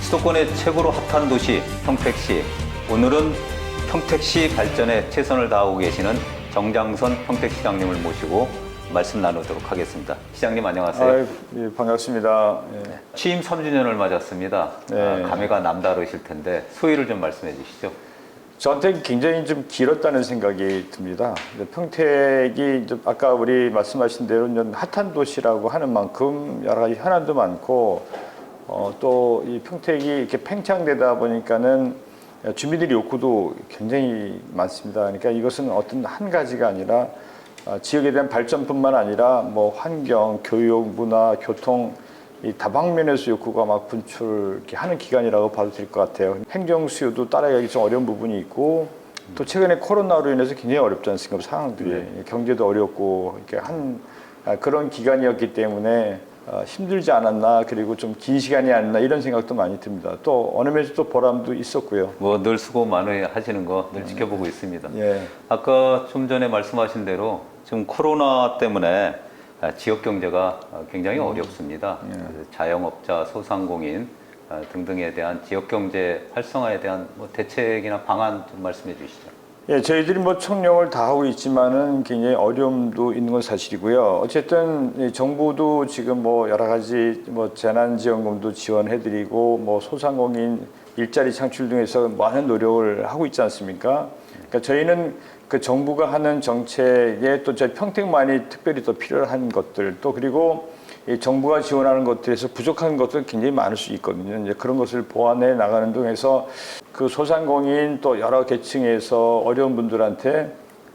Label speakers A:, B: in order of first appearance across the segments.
A: 수도권의 최고로 핫한 도시 평택시. 오늘은 평택시 발전에 최선을 다하고 계시는 정장선 평택시장님을 모시고 말씀 나누도록 하겠습니다. 시장님 안녕하세요.
B: 예, 반갑습니다. 예.
A: 취임 3주년을 맞았습니다.
B: 네.
A: 감회가 남다르실 텐데 소회를 좀 말씀해 주시죠.
B: 저한테 굉장히 좀 길었다는 생각이 듭니다. 평택이 아까 우리 말씀하신 대로 핫한 도시라고 하는 만큼 여러 가지 현안도 많고 또 이 평택이 이렇게 팽창되다 보니까는 주민들의 욕구도 굉장히 많습니다. 그러니까 이것은 어떤 한 가지가 아니라 지역에 대한 발전뿐만 아니라 뭐 환경, 교육, 문화, 교통 이 다방면에서 욕구가 막 분출하는 기간이라고 봐도 될 것 같아요. 행정 수요도 따라가기 좀 어려운 부분이 있고 또 최근에 코로나로 인해서 굉장히 어렵지 않습니까? 상황들이 경제도 어렵고 이렇게 그런 기간이었기 때문에 힘들지 않았나, 그리고 좀 긴 시간이 아니었나 이런 생각도 많이 듭니다. 또 어느 면에서 또 보람도 있었고요.
A: 뭐 늘 수고 많이 하시는 거 늘 지켜보고 있습니다.
B: 예.
A: 아까 좀 전에 말씀하신 대로 지금 코로나 때문에 지역 경제가 굉장히 어렵습니다. 자영업자, 소상공인 등등에 대한 지역 경제 활성화에 대한 뭐 대책이나 방안 좀 말씀해 주시죠.
B: 예, 저희들이 뭐 총력을 다하고 있지만은 굉장히 어려움도 있는 건 사실이고요. 어쨌든 정부도 지금 뭐 여러 가지 뭐 재난지원금도 지원해드리고 뭐 소상공인 일자리 창출 등에서 많은 노력을 하고 있지 않습니까? 그러니까 저희는 그 정부가 하는 정책에 또 저희 평택만이 특별히 더 필요한 것들 또 그리고 이 정부가 지원하는 것들에서 부족한 것들 굉장히 많을 수 있거든요. 이제 그런 것을 보완해 나가는 등에서 그 소상공인 또 여러 계층에서 어려운 분들한테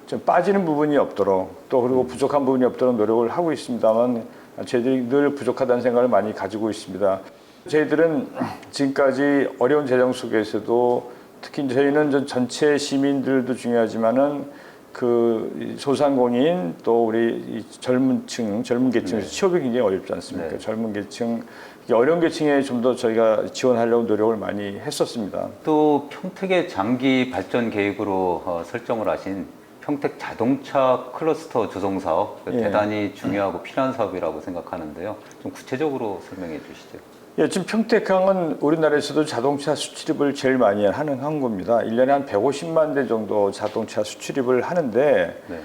B: 좀 빠지는 부분이 없도록 또 그리고 부족한 부분이 없도록 노력을 하고 있습니다만 저희들이 늘 부족하다는 생각을 많이 가지고 있습니다. 저희들은 지금까지 어려운 재정 속에서도 특히 저희는 전체 시민들도 중요하지만은 그 소상공인 또 우리 젊은 계층에서 취업이 굉장히 어렵지 않습니까?
A: 네.
B: 젊은 계층, 어려운 계층에 좀 더 저희가 지원하려고 노력을 많이 했었습니다.
A: 또 평택의 장기 발전 계획으로 설정을 하신 평택 자동차 클러스터 조성 사업
B: 예.
A: 대단히 중요하고 필요한 사업이라고 생각하는데요. 좀 구체적으로 설명해 주시죠.
B: 예, 지금 평택항은 우리나라에서도 자동차 수출입을 제일 많이 하는 항구입니다. 1년에 한 150만 대 정도 자동차 수출입을 하는데
A: 네.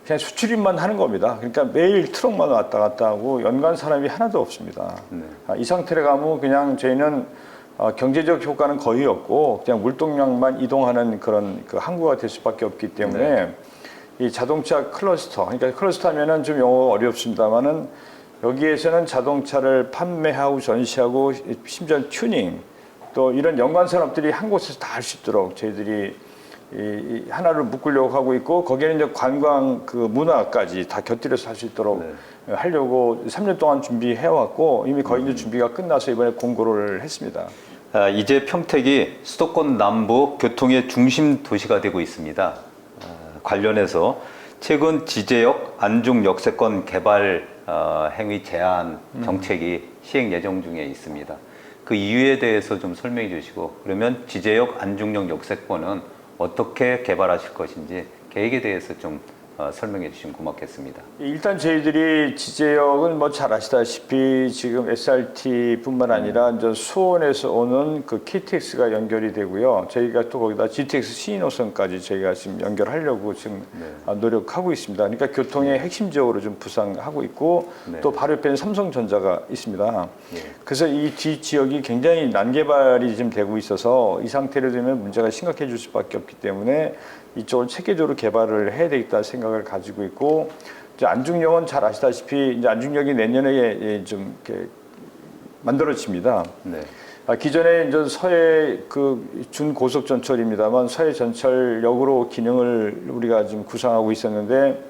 B: 그냥 수출입만 하는 겁니다. 그러니까 매일 트럭만 왔다 갔다 하고 연간 사람이 하나도 없습니다.
A: 네.
B: 이 상태로 가면 그냥 저희는 경제적 효과는 거의 없고 그냥 물동량만 이동하는 그런 그 항구가 될 수밖에 없기 때문에 이 자동차 클러스터, 그러니까 클러스터 하면은 좀 용어가 어렵습니다만은 여기에서는 자동차를 판매하고 전시하고 심지어 튜닝 또 이런 연관 산업들이 한 곳에서 다 할 수 있도록 저희들이 이 하나를 묶으려고 하고 있고 거기에는 이제 관광 그 문화까지 다 곁들여서 할 수 있도록 하려고 3년 동안 준비해 왔고 이미 거의 이제 준비가 끝나서 이번에 공고를 했습니다.
A: 이제 평택이 수도권 남부 교통의 중심 도시가 되고 있습니다. 관련해서 최근 지제역 안중 역세권 개발 행위 제한 정책이 시행 예정 중에 있습니다. 그 이유에 대해서 좀 설명해 주시고 그러면 지제역 안중역 역세권은 어떻게 개발하실 것인지 계획에 대해서 좀 설명해 주시면 고맙겠습니다.
B: 일단 저희들이 지제역은 뭐 잘 아시다시피 지금 SRT뿐만 아니라 이제 수원에서 오는 그 KTX가 연결이 되고요. 저희가 또 거기다 GTX 신호선까지 저희가 지금 연결하려고 지금 노력하고 있습니다. 그러니까 교통의 핵심적으로 좀 부상하고 있고 또 바로 옆에는 삼성전자가 있습니다. 그래서 이 뒤 지역이 굉장히 난개발이 지금 되고 있어서 이 상태로 되면 문제가 심각해질 수밖에 없기 때문에 이쪽을 체계적으로 개발을 해야 되겠다 생각을 가지고 있고 이제 안중역은 잘 아시다시피 이제 안중역이 내년에 좀 이렇게 만들어집니다.
A: 네.
B: 기존에 이제 서해 그 준고속 전철입니다만 서해 전철역으로 기능을 우리가 지금 구상하고 있었는데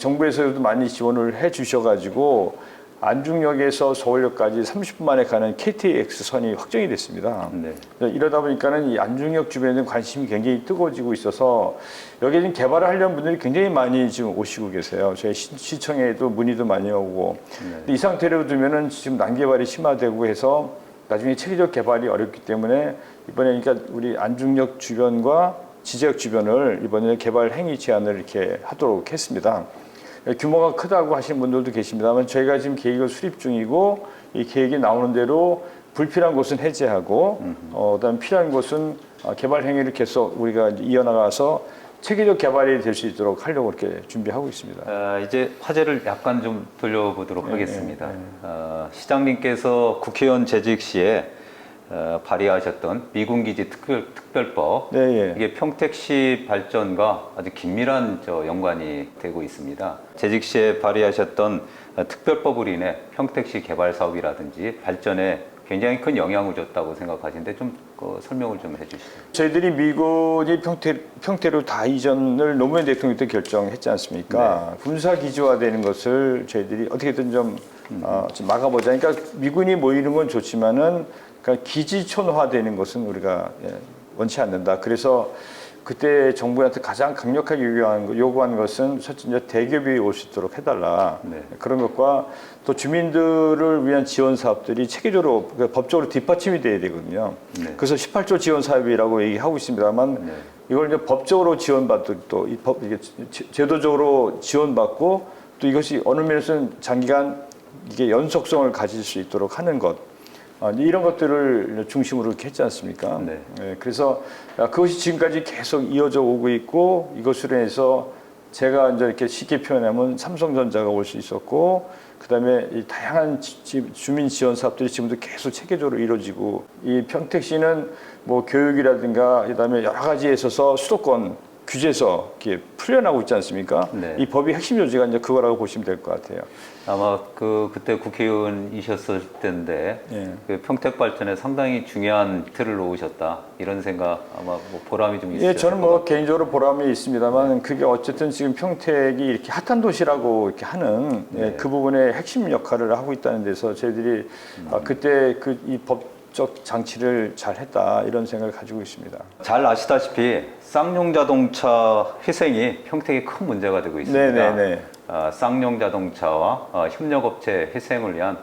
B: 정부에서도 많이 지원을 해 주셔가지고 안중역에서 서울역까지 30분 만에 가는 KTX 선이 확정이 됐습니다.
A: 네.
B: 이러다 보니까는 이 안중역 주변에 관심이 굉장히 뜨거워지고 있어서 여기에 지금 개발을 하려는 분들이 굉장히 많이 지금 오시고 계세요. 저희 시청에도 문의도 많이 오고. 근데 이 상태로 두면은 지금 난개발이 심화되고 해서 나중에 체계적 개발이 어렵기 때문에 이번에 그러니까 우리 안중역 주변과 지제역 주변을 이번에 개발 행위 제한을 이렇게 하도록 했습니다. 규모가 크다고 하시는 분들도 계십니다만 저희가 지금 계획을 수립 중이고 이 계획이 나오는 대로 불필요한 곳은 해제하고 그다음 필요한 곳은 개발 행위를 계속 우리가 이어나가서 체계적 개발이 될 수 있도록 하려고 이렇게 준비하고 있습니다.
A: 이제 화제를 약간 좀 돌려보도록 하겠습니다. 시장님께서 국회의원 재직 시에 발의하셨던 미군기지 특별법, 이게 평택시 발전과 아주 긴밀한 연관이 되고 있습니다. 재직 시에 발의하셨던 특별법으로 인해 평택시 개발 사업이라든지 발전에 굉장히 큰 영향을 줬다고 생각하시는데 좀 설명을 좀 해주시죠.
B: 저희들이 미군이 평택으로 다 이전을 노무현 대통령 때 결정했지 않습니까? 네. 군사 기지화되는 것을 저희들이 어떻게든 좀 막아보자. 그러니까 미군이 모이는 건 좋지만은 그러니까 기지촌화되는 것은 우리가 원치 않는다. 그래서 그때 정부한테 가장 강력하게 요구한 것은 첫째 대기업이 올 수 있도록 해달라. 네. 그런 것과 또 주민들을 위한 지원 사업들이 체계적으로 법적으로 뒷받침이 돼야 되거든요. 네. 그래서 18조 지원 사업이라고 얘기하고 있습니다만 네. 이걸 이제 법적으로 지원받고 또 이게 제도적으로 지원받고 또 이것이 어느 면에서는 장기간 이게 연속성을 가질 수 있도록 하는 것. 이런 것들을 중심으로 이렇게 했지 않습니까? 네. 네, 그래서 그것이 지금까지 계속 이어져 오고 있고 이것으로 해서 제가 이제 이렇게 쉽게 표현하면 삼성전자가 올 수 있었고 그다음에 이 다양한 주민 지원 사업들이 지금도 계속 체계적으로 이루어지고 이 평택시는 뭐 교육이라든가 그다음에 여러 가지에 있어서 수도권 규제에서 이렇게 풀려나고 있지 않습니까? 네. 이 법이 핵심 요지가 이제 그거라고 보시면 될 것 같아요.
A: 아마 그때 국회의원이셨을 때인데 그 평택 발전에 상당히 중요한 틀을 놓으셨다 이런 생각 아마 뭐 보람이 좀 있으실 것 같아요.
B: 저는 뭐 개인적으로 보람이 있습니다만 그게 어쨌든 지금 평택이 이렇게 핫한 도시라고 이렇게 하는 그 부분의 핵심 역할을 하고 있다는 데서 저희들이 그때 이 법적 장치를 잘 했다 이런 생각을 가지고 있습니다.
A: 잘 아시다시피 쌍용자동차 회생이 평택에 큰 문제가 되고 있습니다.
B: 네네네.
A: 쌍용자동차와 협력업체 회생을 위한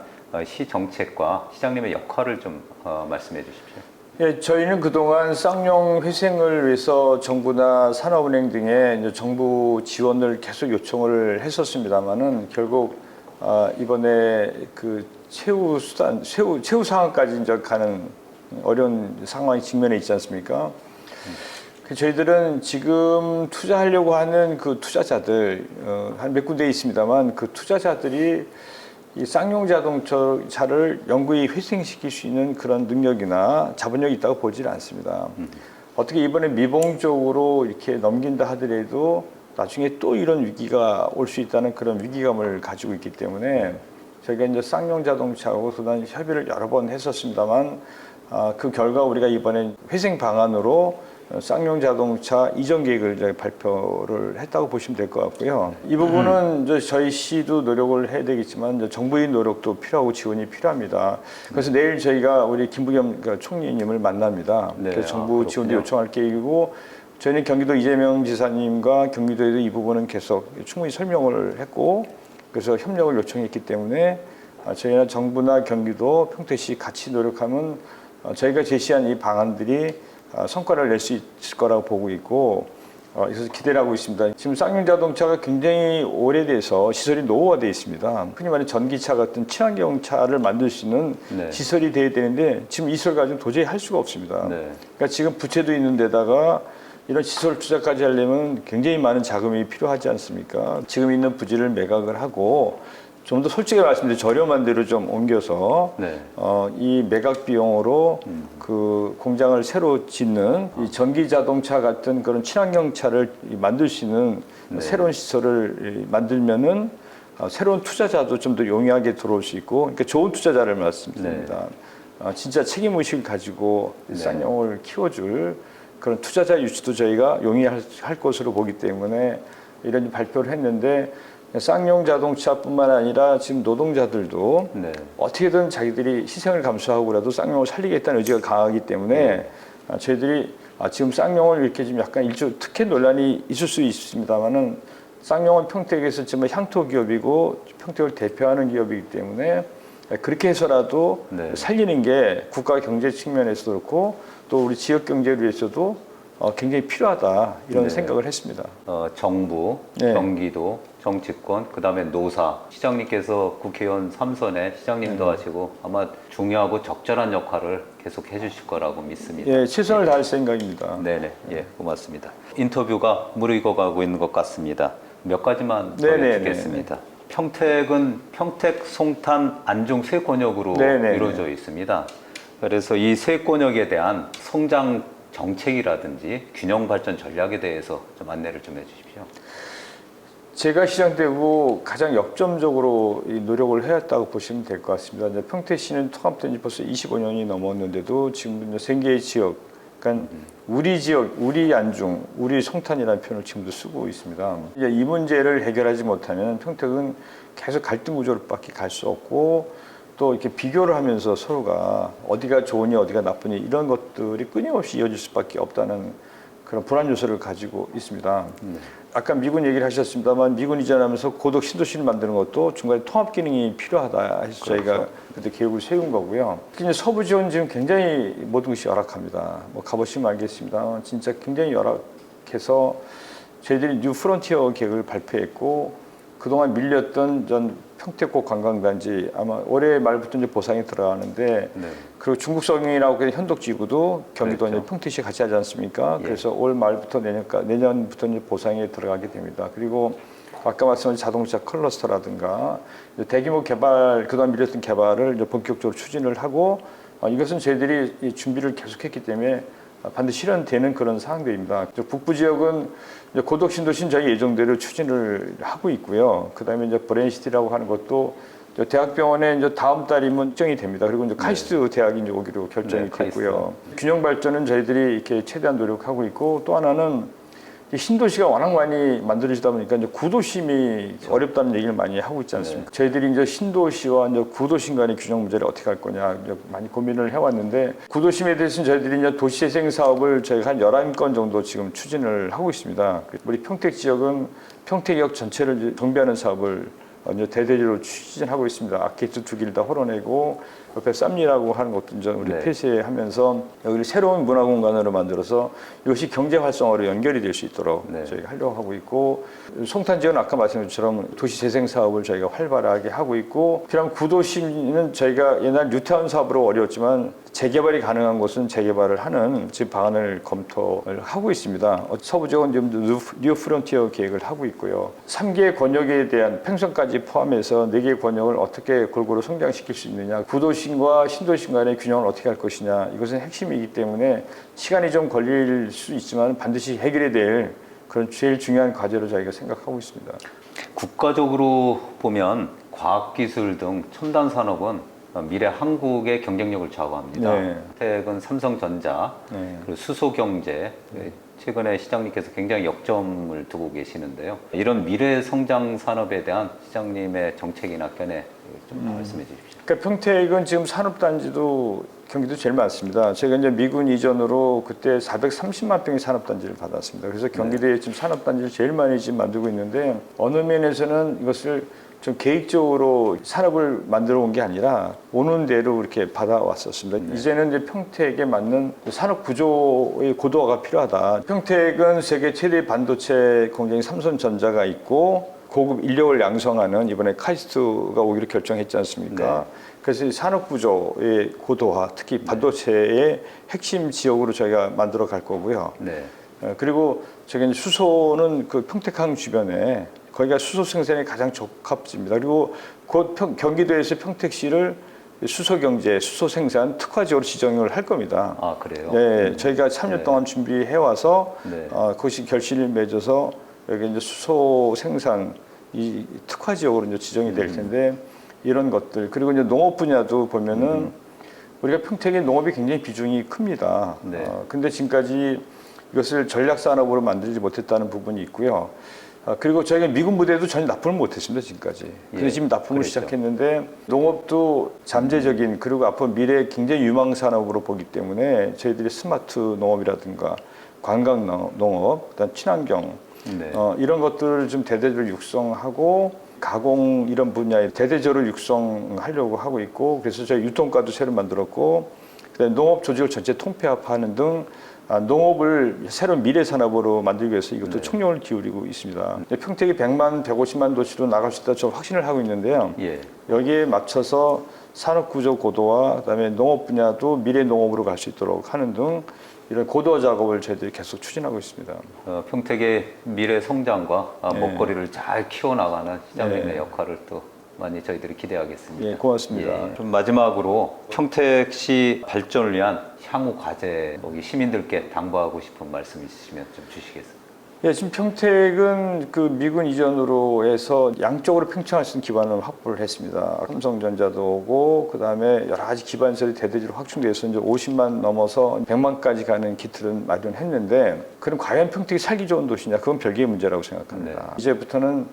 A: 시 정책과 시장님의 역할을 좀 말씀해 주십시오.
B: 예, 저희는 그동안 쌍용 회생을 위해서 정부나 산업은행 등의 이제 정부 지원을 계속 요청을 했었습니다만은 결국 이번에 그 최후 상황까지 이제 가는 어려운 상황이 직면해 있지 않습니까? 저희들은 지금 투자하려고 하는 그 투자자들 한 몇 군데 있습니다만 그 투자자들이 이 쌍용 자동차를 영구히 회생시킬 수 있는 그런 능력이나 자본력이 있다고 보지는 않습니다. 어떻게 이번에 미봉적으로 이렇게 넘긴다 하더라도 나중에 또 이런 위기가 올 수 있다는 그런 위기감을 가지고 있기 때문에 저희가 이제 쌍용 자동차하고 그동안 협의를 여러 번 했었습니다만 그 결과 우리가 이번에 회생 방안으로 쌍용 자동차 이전 계획을 발표를 했다고 보시면 될 것 같고요. 이 부분은 이제 저희 시도 노력을 해야 되겠지만 이제 정부의 노력도 필요하고 지원이 필요합니다. 그래서 내일 저희가 우리 김부겸 총리님을 만납니다.
A: 네,
B: 그래서 정부 지원도 요청할 계획이고 저희는 경기도 이재명 지사님과 경기도에도 이 부분은 계속 충분히 설명을 했고 그래서 협력을 요청했기 때문에 저희나 정부나 경기도 평택시 같이 노력하면 저희가 제시한 이 방안들이 성과를 낼 수 있을 거라고 보고 있고 그래서 기대를 하고 있습니다. 지금 쌍용 자동차가 굉장히 오래돼서 시설이 노후화되어 있습니다. 흔히 말하는 전기차 같은 친환경차를 만들 수 있는 시설이 돼야 되는데 지금 이 시설 가지고 도저히 할 수가 없습니다. 그러니까 지금 부채도 있는 데다가 이런 시설 투자까지 하려면 굉장히 많은 자금이 필요하지 않습니까? 지금 있는 부지를 매각을 하고 좀 더 솔직히 말씀드리면 저렴한 데로 좀 옮겨서 이 매각 비용으로 그 공장을 새로 짓는 이 전기 자동차 같은 그런 친환경차를 만들 수 있는 새로운 시설을 만들면은 새로운 투자자도 좀 더 용이하게 들어올 수 있고 그러니까 좋은 투자자를 말씀드립니다. 진짜 책임의식을 가지고 쌍용을 키워줄 그런 투자자 유치도 저희가 용이할 것으로 보기 때문에 이런 발표를 했는데 쌍용 자동차뿐만 아니라 지금 노동자들도 어떻게든 자기들이 희생을 감수하고라도 쌍용을 살리겠다는 의지가 강하기 때문에 저희들이 지금 쌍용을 이렇게 좀 약간 일종 특혜 논란이 있을 수 있습니다만은 쌍용은 평택에서 정말 향토 기업이고 평택을 대표하는 기업이기 때문에 그렇게 해서라도 살리는 게 국가 경제 측면에서도 그렇고 또 우리 지역 경제를 위해서도 굉장히 필요하다 이런
A: 네.
B: 생각을 했습니다.
A: 정부,
B: 네.
A: 경기도, 정치권, 그다음에 노사, 시장님께서 국회의원 3선에 시장님도 하시고 아마 중요하고 적절한 역할을 계속 해주실 거라고 믿습니다.
B: 예, 최선을 다할 생각입니다.
A: 네네, 예, 고맙습니다. 인터뷰가 무르익어가고 있는 것 같습니다. 몇 가지만 더
B: 네네네.
A: 여쭙겠습니다. 평택은 평택, 송탄, 안중 세 권역으로
B: 네네네.
A: 이루어져 있습니다. 그래서 이 세 권역에 대한 성장 정책이라든지 균형 발전 전략에 대해서 좀 안내를 좀 해주십시오.
B: 제가 시장되고 가장 역점적으로 이 노력을 해왔다고 보시면 될 것 같습니다. 이제 평택시는 통합된 지 벌써 25년이 넘었는데도 지금 이제 세 개의 지역, 그러니까 우리 지역, 우리 안중, 우리 송탄이라는 표현을 지금도 쓰고 있습니다. 이제 이 문제를 해결하지 못하면 평택은 계속 갈등 구조로밖에 갈 수 없고 또 이렇게 비교를 하면서 서로가 어디가 좋으니 어디가 나쁘니 이런 것들이 끊임없이 이어질 수밖에 없다는 그런 불안 요소를 가지고 있습니다. 아까 미군 얘기를 하셨습니다만 미군 이전하면서 고덕 신도시를 만드는 것도 중간에 통합 기능이 필요하다 해서 저희가 그때 계획을 세운 거고요. 특히 이제 서부 지원 지금 굉장히 모든 것이 열악합니다. 뭐 가보시면 알겠습니다. 진짜 굉장히 열악해서 저희들이 뉴 프론티어 계획을 발표했고 그동안 밀렸던 전 평택고 관광단지 아마 올해 말부터 이제 보상이 들어가는데
A: 네.
B: 그리고 중국성이라고 하는 현덕지구도 경기도
A: 그렇죠.
B: 이제 평택시 같이 하지 않습니까?
A: 예.
B: 그래서 올 말부터 내년부터 이제 보상에 들어가게 됩니다. 그리고 아까 말씀하신 자동차 클러스터라든가 대규모 개발 그동안 밀렸던 개발을 이제 본격적으로 추진을 하고 이것은 저희들이 이 준비를 계속했기 때문에 반드시 실현되는 그런 사항들입니다. 북부 지역은 고덕 신도시는 저희 예정대로 추진을 하고 있고요. 그다음에 이제 브레인시티라고 하는 것도 대학병원에 이제 다음 달이면 확정이 됩니다. 그리고 이제 카이스트 대학이 이제 오기로 결정이
A: 네,
B: 됐고요. 균형 발전은 저희들이 이렇게 최대한 노력하고 있고 또 하나는 이 신도시가 워낙 많이 만들어지다 보니까 이제 구도심이 어렵다는 얘기를 많이 하고 있지 않습니까? 저희들이 이제 신도시와 이제 구도심 간의 균형 문제를 어떻게 할 거냐 이제 많이 고민을 해왔는데 구도심에 대해서는 저희들이 이제 도시재생 사업을 저희가 한 11건 정도 지금 추진을 하고 있습니다. 우리 평택 지역은 평택역 전체를 이제 정비하는 사업을 이제 대대적으로 추진하고 있습니다. 아케이드 두 길 다 헐어내고 옆에 쌈리라고 하는 것도 이제 우리
A: 네.
B: 폐쇄하면서 여기를 새로운 문화 공간으로 만들어서 이것이 경제 활성화로 연결이 될 수 있도록
A: 네.
B: 저희가 하려고 하고 있고 송탄 지역은 아까 말씀드린 것처럼 도시 재생 사업을 저희가 활발하게 하고 있고 필요한 구도시는 저희가 옛날 뉴타운 사업으로 어려웠지만 재개발이 가능한 곳은 재개발을 하는 지금 방안을 검토를 하고 있습니다. 서부 지역은 지금 뉴 프론티어 계획을 하고 있고요. 3개 권역에 대한 팽성까지 포함해서 4개 권역을 어떻게 골고루 성장시킬 수 있느냐, 구도심과 신도심 간의 균형을 어떻게 할 것이냐, 이것은 핵심이기 때문에 시간이 좀 걸릴 수 있지만 반드시 해결해야 될 그런 제일 중요한 과제로 저희가 생각하고 있습니다.
A: 국가적으로 보면 과학기술 등 첨단 산업은 미래 한국의 경쟁력을 좌우합니다.
B: 네.
A: 평택은 삼성전자,
B: 네.
A: 그리고 수소경제, 최근에 시장님께서 굉장히 역점을 두고 계시는데요. 이런 미래 성장 산업에 대한 시장님의 정책이나 견해 좀 말씀해 주십시오.
B: 그러니까 평택은 지금 산업단지도 경기도 제일 많습니다. 제가 이제 미군 이전으로 그때 430만 평의 산업단지를 받았습니다. 그래서 경기도에 지금 산업단지를 제일 많이 지금 만들고 있는데 어느 면에서는 이것을 좀 계획적으로 산업을 만들어 온 게 아니라 오는 대로 이렇게 받아왔었습니다. 이제는 이제 평택에 맞는 산업 구조의 고도화가 필요하다. 평택은 세계 최대 반도체 공장인 삼성전자가 있고 고급 인력을 양성하는 이번에 카이스트가 오기로 결정했지 않습니까?
A: 네.
B: 그래서 이 산업 구조의 고도화, 특히 반도체의 핵심 지역으로 저희가 만들어 갈 거고요.
A: 네.
B: 그리고 저기 수소는 그 평택항 주변에 거기가 수소 생산에 가장 적합지입니다. 그리고 곧 경기도에서 평택시를 수소 경제, 수소 생산 특화 지역으로 지정을 할 겁니다.
A: 아, 그래요?
B: 네, 저희가 3년 동안 준비해 와서
A: 네.
B: 그것이 결실을 맺어서 여기 이제 수소 생산 이 특화 지역으로 이제 지정이 될 텐데 이런 것들 그리고 이제 농업 분야도 보면은 우리가 평택의 농업이 굉장히 비중이 큽니다.
A: 네.
B: 근데 지금까지 이것을 전략 산업으로 만들지 못했다는 부분이 있고요. 그리고 저희가 미군 부대도 전혀 납품을 못했습니다 지금까지. 근데
A: 예,
B: 지금 납품을
A: 그랬죠.
B: 시작했는데 농업도 잠재적인 그리고 앞으로 미래 굉장히 유망 산업으로 보기 때문에 저희들이 스마트 농업이라든가 관광 농업, 그다음 친환경
A: 네.
B: 이런 것들을 좀 대대적으로 육성하고 가공 이런 분야에 대대적으로 육성하려고 하고 있고 그래서 저희 유통과도 새로 만들었고 그다음에 농업 조직을 전체 통폐합하는 등 농업을 새로운 미래 산업으로 만들기 위해서 이것도
A: 네.
B: 총력을 기울이고 있습니다. 평택이 100만, 150만 도시로 나갈 수 있다 좀 확신을 하고 있는데요.
A: 예.
B: 여기에 맞춰서 산업 구조 고도화, 그다음에 농업 분야도 미래 농업으로 갈 수 있도록 하는 등 이런 고도화 작업을 저희들이 계속 추진하고 있습니다.
A: 평택의 미래 성장과
B: 네.
A: 먹거리를 잘 키워나가는 시장님의
B: 네.
A: 역할을 또 많이 저희들이 기대하겠습니다.
B: 예, 고맙습니다.
A: 예, 좀 마지막으로 평택시 발전을 위한 향후 과제, 여기 시민들께 당부하고 싶은 말씀 있으시면 좀 주시겠습니다.
B: 예, 지금 평택은 그 미군 이전으로 해서 양쪽으로 팽창할 수 있는 기반을 확보를 했습니다. 삼성전자도 오고 그다음에 여러 가지 기반시설이 대대적으로 확충돼서 이제 50만 넘어서 100만까지 가는 기틀은 마련했는데 그럼 과연 평택이 살기 좋은 도시냐? 그건 별개의 문제라고 생각합니다.
A: 네.
B: 이제부터는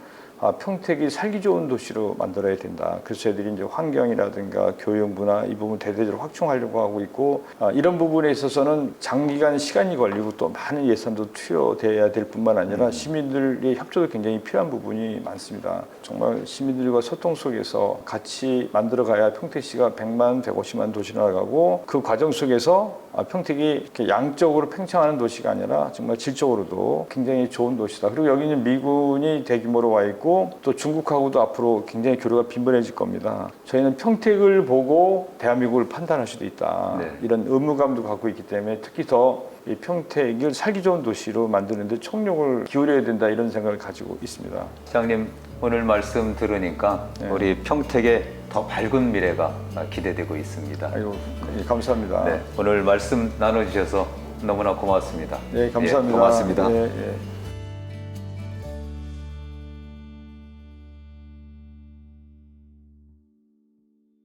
B: 평택이 살기 좋은 도시로 만들어야 된다. 그래서 저희들이 이제 환경이라든가 교육, 문화 이 부분 대대적으로 확충하려고 하고 있고 이런 부분에 있어서는 장기간 시간이 걸리고 또 많은 예산도 투여돼야 될 뿐만 아니라 시민들의 협조도 굉장히 필요한 부분이 많습니다. 정말 시민들과 소통 속에서 같이 만들어가야 평택시가 100만, 150만 도시로 나가고 그 과정 속에서 평택이 이렇게 양적으로 팽창하는 도시가 아니라 정말 질적으로도 굉장히 좋은 도시다. 그리고 여기는 미군이 대규모로 와 있고 또 중국하고도 앞으로 굉장히 교류가 빈번해질 겁니다. 저희는 평택을 보고 대한민국을 판단할 수도 있다.
A: 네.
B: 이런 의무감도 갖고 있기 때문에 특히 더 이 평택을 살기 좋은 도시로 만드는데 총력을 기울여야 된다 이런 생각을 가지고 있습니다.
A: 시장님 오늘 말씀 들으니까
B: 네.
A: 우리 평택의 더 밝은 미래가 기대되고 있습니다.
B: 아이고, 예, 감사합니다.
A: 네, 오늘 말씀 나눠주셔서 너무나 고맙습니다.
B: 예, 감사합니다.
A: 예, 고맙습니다.
B: 예, 예.